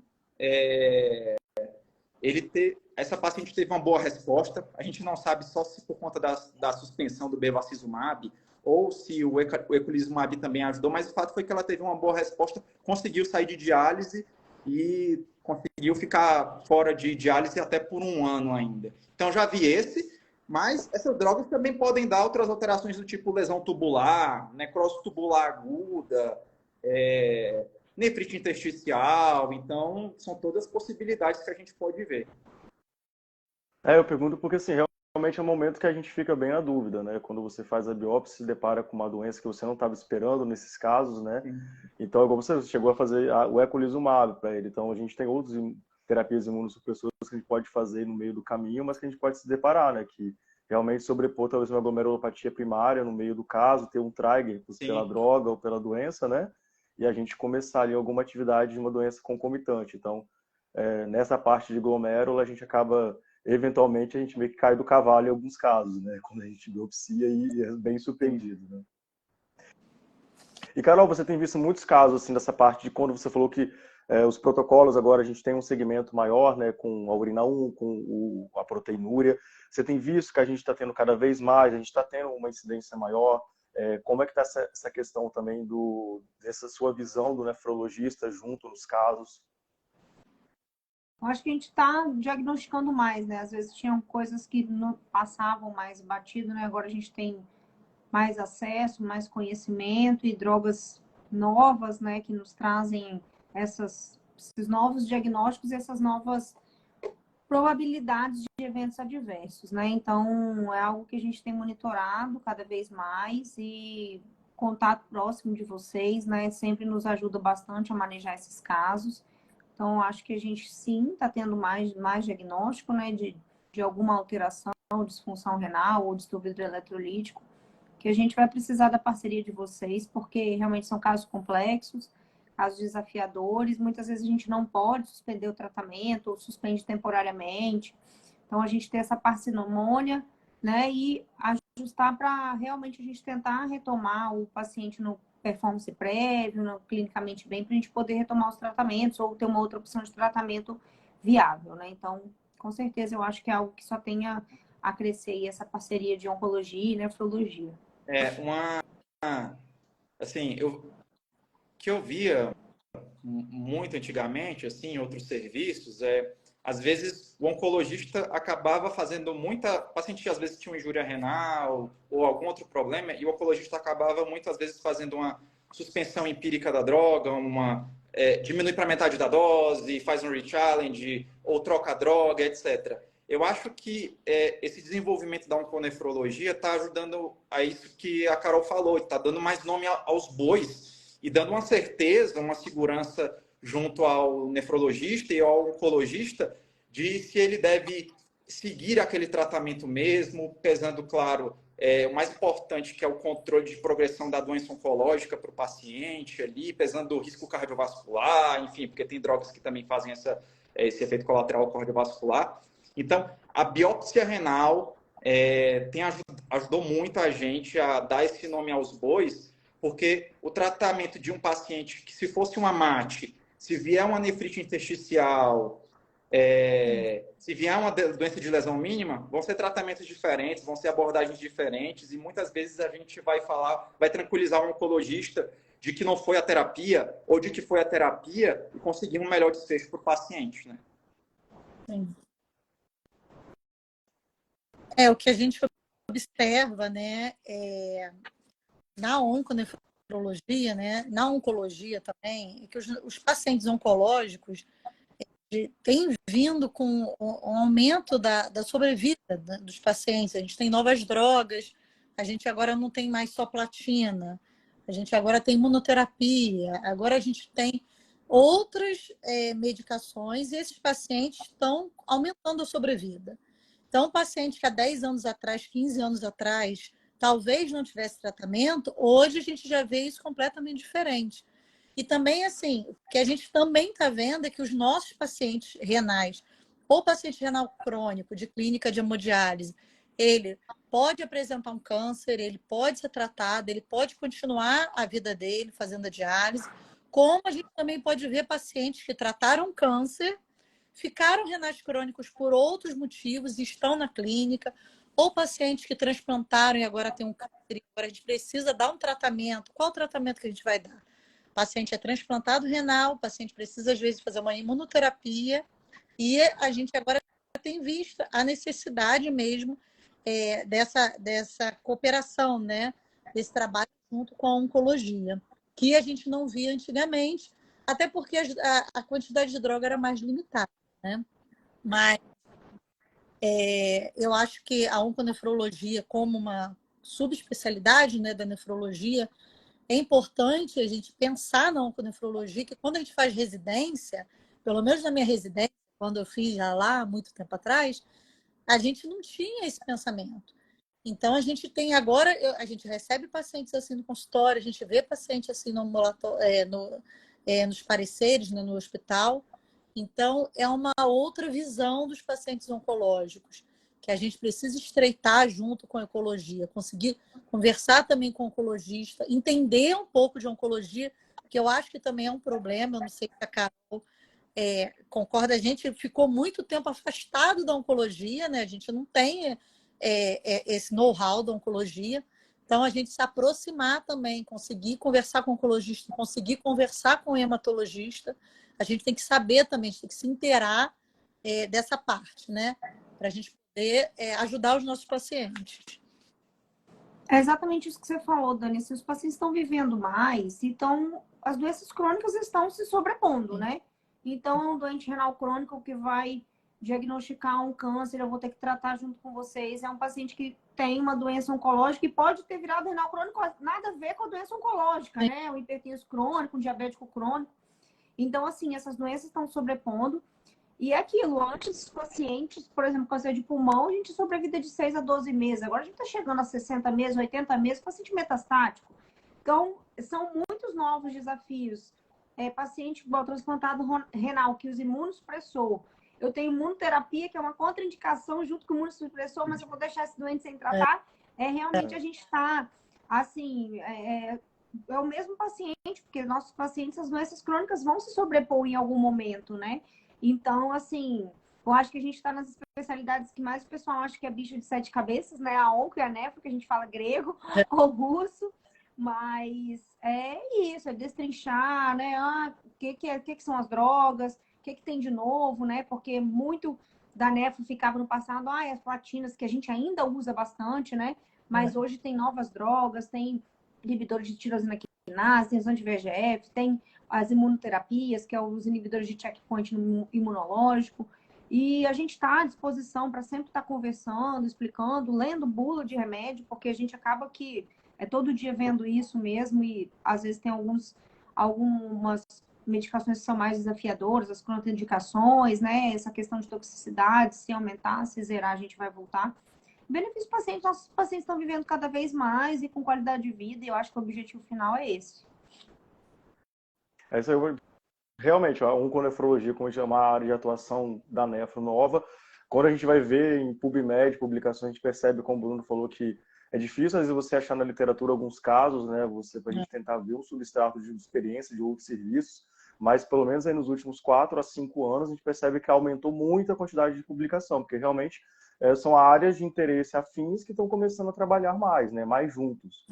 Essa paciente teve uma boa resposta. A gente não sabe só se por conta da suspensão do bevacizumab ou se o eculizumab também ajudou, mas o fato foi que ela teve uma boa resposta, conseguiu sair de diálise e conseguiu ficar fora de diálise até por 1 ano ainda. Então já vi mas essas drogas também podem dar outras alterações do tipo lesão tubular, necrose tubular aguda, nefrite intersticial. Então, são todas possibilidades que a gente pode ver.
Eu pergunto porque, assim, realmente é um momento que a gente fica bem na dúvida, né? Quando você faz a biópsia, se depara com uma doença que você não estava esperando nesses casos, né?
Sim.
Então, igual você chegou a fazer o eculizumab para ele. Então, a gente tem outras terapias imunossupressoras que a gente pode fazer no meio do caminho, mas que a gente pode se deparar, né? Que realmente sobrepor talvez uma glomerulopatia primária no meio do caso, ter um trigger pela droga ou pela doença, né? E a gente começar ali alguma atividade de uma doença concomitante. Então, nessa parte de glomérulo, a gente acaba, eventualmente, a gente meio que cai do cavalo em alguns casos, né? Quando a gente biopsia e é bem surpreendido, né? E, Carol, você tem visto muitos casos, assim, dessa parte de quando você falou que os protocolos agora a gente tem um segmento maior, né? Com a urina 1, com a proteinúria. Você tem visto que a gente está tendo cada vez mais, a gente está tendo uma incidência maior. Como é que está essa questão também dessa sua visão do nefrologista junto nos casos?
Eu acho que a gente está diagnosticando mais, né? Às vezes tinham coisas que não passavam mais batido, né? Agora a gente tem mais acesso, mais conhecimento e drogas novas, né? Que nos trazem esses novos diagnósticos e essas novas probabilidades de eventos adversos, né? Então, é algo que a gente tem monitorado cada vez mais e contato próximo de vocês, né? Sempre nos ajuda bastante a manejar esses casos. Então, acho que a gente, sim, está tendo mais diagnóstico, né? De alguma alteração, disfunção renal ou distúrbio hidroeletrolítico, que a gente vai precisar da parceria de vocês, porque realmente são casos complexos, casos desafiadores, muitas vezes a gente não pode suspender o tratamento ou suspende temporariamente. Então, a gente tem essa parcimônia, né, e ajustar para realmente a gente tentar retomar o paciente no performance prévio, no clinicamente bem, para a gente poder retomar os tratamentos ou ter uma outra opção de tratamento viável, né? Então, com certeza, eu acho que é algo que só tenha a crescer aí, essa parceria de oncologia e nefrologia.
Assim, que eu via muito antigamente, assim, em outros serviços, às vezes o oncologista acabava fazendo o paciente às vezes tinha uma injúria renal ou algum outro problema, e o oncologista acabava muitas vezes fazendo uma suspensão empírica da droga, diminui para metade da dose, faz um rechallenge, ou troca a droga, etc. Eu acho que esse desenvolvimento da onconefrologia está ajudando a isso que a Carol falou, está dando mais nome aos bois e dando uma certeza, uma segurança junto ao nefrologista e ao oncologista de se ele deve seguir aquele tratamento mesmo, pesando, claro, o mais importante, que é o controle de progressão da doença oncológica para o paciente ali, pesando o risco cardiovascular, enfim, porque tem drogas que também fazem esse efeito colateral cardiovascular. Então, a biópsia renal ajudou muito a gente a dar esse nome aos bois, porque o tratamento de um paciente que, se fosse uma MAT, se vier uma nefrite intersticial, se vier uma doença de lesão mínima, vão ser tratamentos diferentes, vão ser abordagens diferentes, e muitas vezes a gente vai tranquilizar o oncologista de que não foi a terapia, ou de que foi a terapia e conseguir um melhor desfecho para o paciente, né?
Sim. O que a gente observa, né, na onconefrologia, né, na oncologia também, é que os pacientes oncológicos têm vindo com um aumento da sobrevida dos pacientes. A gente tem novas drogas, a gente agora não tem mais só platina, a gente agora tem imunoterapia, agora a gente tem outras medicações e esses pacientes estão aumentando a sobrevida. Então, o paciente que há 10 anos atrás, 15 anos atrás, talvez não tivesse tratamento, hoje a gente já vê isso completamente diferente. E também, assim, o que a gente também está vendo é que os nossos pacientes renais, ou paciente renal crônico de clínica de hemodiálise, ele pode apresentar um câncer, ele pode ser tratado, ele pode continuar a vida dele fazendo a diálise, como a gente também pode ver pacientes que trataram câncer, ficaram renais crônicos por outros motivos e estão na clínica, ou pacientes que transplantaram e agora tem um câncer e agora a gente precisa dar um tratamento. Qual o tratamento que a gente vai dar? O paciente é transplantado renal, o paciente precisa, às vezes, fazer uma imunoterapia e a gente agora tem visto a necessidade mesmo dessa cooperação, né? Desse trabalho junto com a oncologia, que a gente não via antigamente, até porque a quantidade de droga era mais limitada, né? Mas eu acho que a onconefrologia, como uma subespecialidade, né, da nefrologia, é importante a gente pensar na onconefrologia, que quando a gente faz residência, pelo menos na minha residência, quando eu fiz já lá, há muito tempo atrás, a gente não tinha esse pensamento. Então, a gente tem agora, a gente recebe pacientes assim no consultório, a gente vê paciente assim no nos pareceres, né, no hospital. Então, é uma outra visão dos pacientes oncológicos, que a gente precisa estreitar junto com a ecologia, conseguir conversar também com o oncologista, entender um pouco de oncologia, que eu acho que também é um problema, eu não sei se a Carol concorda, a gente ficou muito tempo afastado da oncologia, né? A gente não tem esse know-how da oncologia, então a gente se aproximar também, conseguir conversar com o oncologista, conseguir conversar com o hematologista, a gente tem que saber também, a gente tem que se inteirar dessa parte, né? Para a gente poder ajudar os nossos pacientes.
É exatamente isso que você falou, Dani. Se os pacientes estão vivendo mais, então as doenças crônicas estão se sobrepondo, né? Então, um doente renal crônico que vai diagnosticar um câncer, eu vou ter que tratar junto com vocês. É um paciente que tem uma doença oncológica e pode ter virado renal crônico, nada a ver com a doença oncológica, né? Um hipertenso crônico, um diabético crônico. Então, assim, essas doenças estão sobrepondo. E é aquilo, antes os pacientes, por exemplo, câncer de pulmão, a gente sobrevida de 6 a 12 meses. Agora a gente está chegando a 60 meses, 80 meses, paciente metastático. Então, são muitos novos desafios. Paciente transplantado renal que usa imunossupressor. Eu tenho imunoterapia, que é uma contraindicação junto com o imunossupressor, mas eu vou deixar esse doente sem tratar. Realmente a gente está, assim, é o mesmo paciente, porque nossos pacientes, as doenças crônicas vão se sobrepor em algum momento, né? Então, assim, eu acho que a gente está nas especialidades que mais o pessoal acha que é bicho de 7 cabeças, né? A onco e a nefro, que a gente fala grego ou russo. Mas é isso, é destrinchar, né? O que são as drogas? O que tem de novo, né? Porque muito da nefro ficava no passado, as platinas, que a gente ainda usa bastante, né? Mas hoje tem novas drogas, tem inibidores de tirosina quinase, tem os anti-VEGF, tem as imunoterapias, que é os inibidores de checkpoint imunológico. E a gente está à disposição para sempre estar conversando, explicando, lendo bula de remédio, porque a gente acaba que todo dia vendo isso mesmo e às vezes tem algumas medicações que são mais desafiadoras, as contraindicações, né? Essa questão de toxicidade, se aumentar, se zerar, a gente vai voltar. Benefício paciente, nossos pacientes estão vivendo cada vez mais e com qualidade de vida, e eu acho que o objetivo final é esse.
Realmente, a onconefrologia, como a gente chama a área de atuação da nefro nova, quando a gente vai ver em PubMed, publicações, a gente percebe, como o Bruno falou, que é difícil, às vezes, você achar na literatura alguns casos, né, para a gente tentar ver um substrato de experiência de outros serviços, mas pelo menos aí nos últimos 4 a 5 anos a gente percebe que aumentou muito a quantidade de publicação, porque realmente são áreas de interesse afins que estão começando a trabalhar mais, né, mais juntos.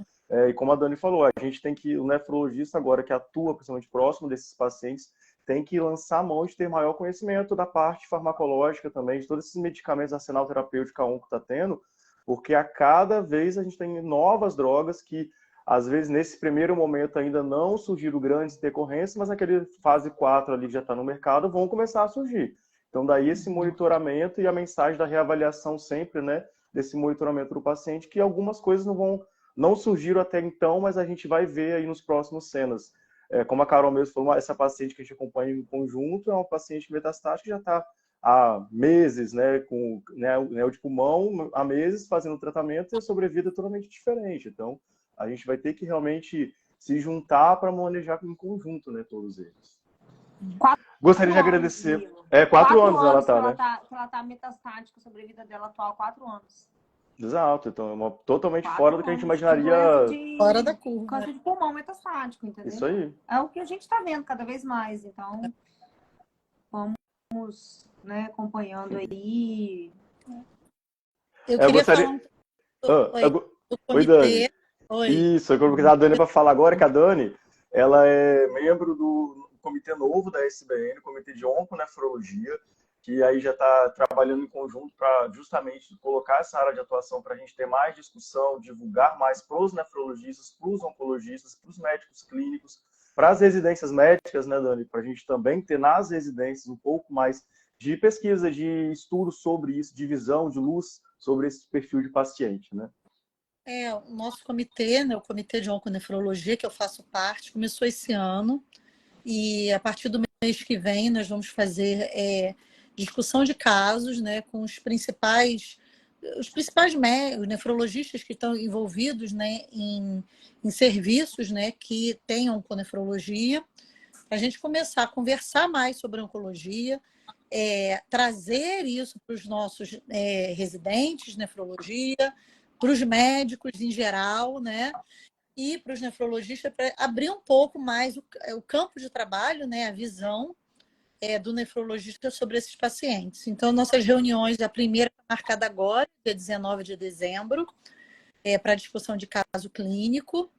E como a Dani falou, a gente tem que, o nefrologista agora que atua principalmente próximo desses pacientes, tem que lançar a mão de ter maior conhecimento da parte farmacológica também, de todos esses medicamentos, arsenal terapêutico que a onco está tendo, porque a cada vez a gente tem novas drogas que, às vezes, nesse primeiro momento ainda não surgiram grandes decorrências, mas naquele fase 4 ali que já está no mercado, vão começar a surgir. Então, daí esse monitoramento e a mensagem da reavaliação sempre, né, desse monitoramento do paciente, que algumas coisas não surgiram até então, mas a gente vai ver aí nos próximos cenas. Como a Carol mesmo falou, essa paciente que a gente acompanha em conjunto é uma paciente metastática que já está há meses, né, com neo de pulmão, há meses fazendo tratamento e a sobrevida é totalmente diferente. Então, a gente vai ter que realmente se juntar para manejar em conjunto, né, todos eles. Gostaria de agradecer. 4 anos ela está, né?
Ela está metastática, a sobrevida dela atual 4 anos.
Exato, então é totalmente
4
fora do que a gente
anos de
imaginaria.
Fora da curva.
câncer de pulmão metastático, entendeu?
Isso aí.
É o que a gente está vendo cada vez mais. Então, vamos, né, acompanhando aí.
Eu
Eu
queria
gostaria.
falar um pouco do
Oi, Dani.
comitê. Oi.
Isso, eu vou convidar a Dani para falar agora, que a Dani, ela é membro do comitê novo da SBN, o Comitê de Onconefrologia, que aí já está trabalhando em conjunto para justamente colocar essa área de atuação para a gente ter mais discussão, divulgar mais para os nefrologistas, para os oncologistas, para os médicos clínicos, para as residências médicas, né, Dani? Para a gente também ter nas residências um pouco mais de pesquisa, de estudo sobre isso, de visão, de luz sobre esse perfil de paciente, né?
O nosso comitê, né, o Comitê de Onconefrologia, que eu faço parte, começou esse ano e a partir do mês que vem nós vamos fazer discussão de casos, né, com os principais nefrologistas que estão envolvidos, né, em serviços, né, que tenham onconefrologia, para a gente começar a conversar mais sobre oncologia, trazer isso para os nossos residentes, nefrologia, para os médicos em geral, né? E para os nefrologistas, para abrir um pouco mais o campo de trabalho, né? A visão do nefrologista sobre esses pacientes. Então, nossas reuniões, a primeira é marcada agora, dia 19 de dezembro, para discussão de caso clínico.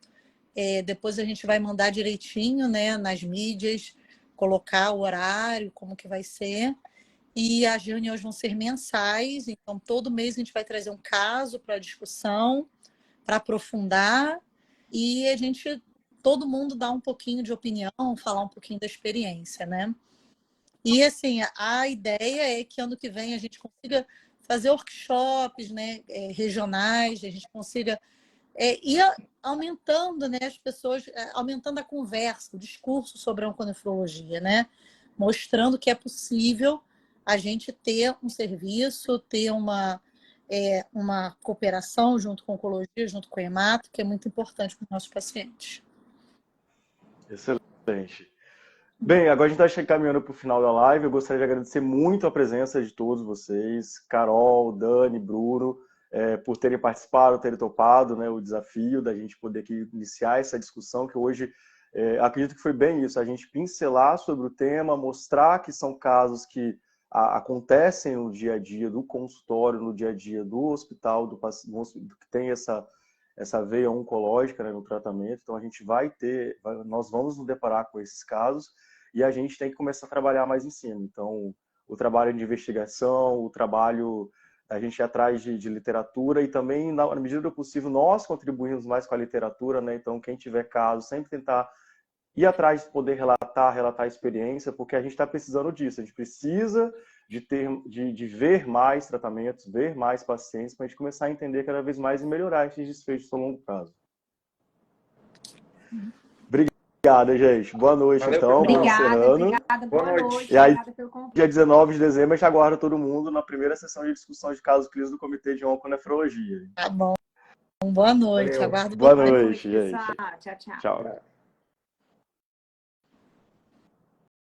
Depois a gente vai mandar direitinho, né, nas mídias, colocar o horário, como que vai ser. E as reuniões vão ser mensais, então todo mês a gente vai trazer um caso para discussão, para aprofundar, e todo mundo dá um pouquinho de opinião, falar um pouquinho da experiência, né? E assim, a ideia é que ano que vem a gente consiga fazer workshops, né, regionais, a gente consiga ir aumentando, né, as pessoas, aumentando a conversa, o discurso sobre a onconefrologia, né? Mostrando que é possível a gente ter um serviço, ter uma cooperação junto com a oncologia, junto com a hemato, que é muito importante para os nossos pacientes.
Excelente. Bem, agora a gente está caminhando para o final da live. Eu gostaria de agradecer muito a presença de todos vocês, Carol, Dani, Bruno, por terem participado, terem topado, né, o desafio da gente poder aqui iniciar essa discussão, que hoje acredito que foi bem isso, a gente pincelar sobre o tema, mostrar que são casos que acontecem no dia a dia do consultório, no dia a dia do hospital, que tem essa veia oncológica, né, no tratamento. Então a gente nós vamos nos deparar com esses casos e a gente tem que começar a trabalhar mais em cima. Então o trabalho de investigação, o trabalho a gente ir atrás de literatura e também, na medida do possível, nós contribuímos mais com a literatura, né? Então quem tiver caso, sempre tentar ir atrás de poder relatar a experiência, porque a gente está precisando disso. A gente precisa de ver mais tratamentos, ver mais pacientes, para a gente começar a entender cada vez mais e melhorar esses desfechos a longo prazo. Obrigada, gente. Boa noite,
Valeu,
então.
Obrigada, boa noite.
E aí,
Obrigada pelo convite.
dia 19 de dezembro, a gente aguarda todo mundo na primeira sessão de discussão de casos clínicos do Comitê de Onconefrologia.
Tá bom. Boa noite.
Valeu.
Aguardo
Boa noite, gente.
Tchau, tchau.
Tchau.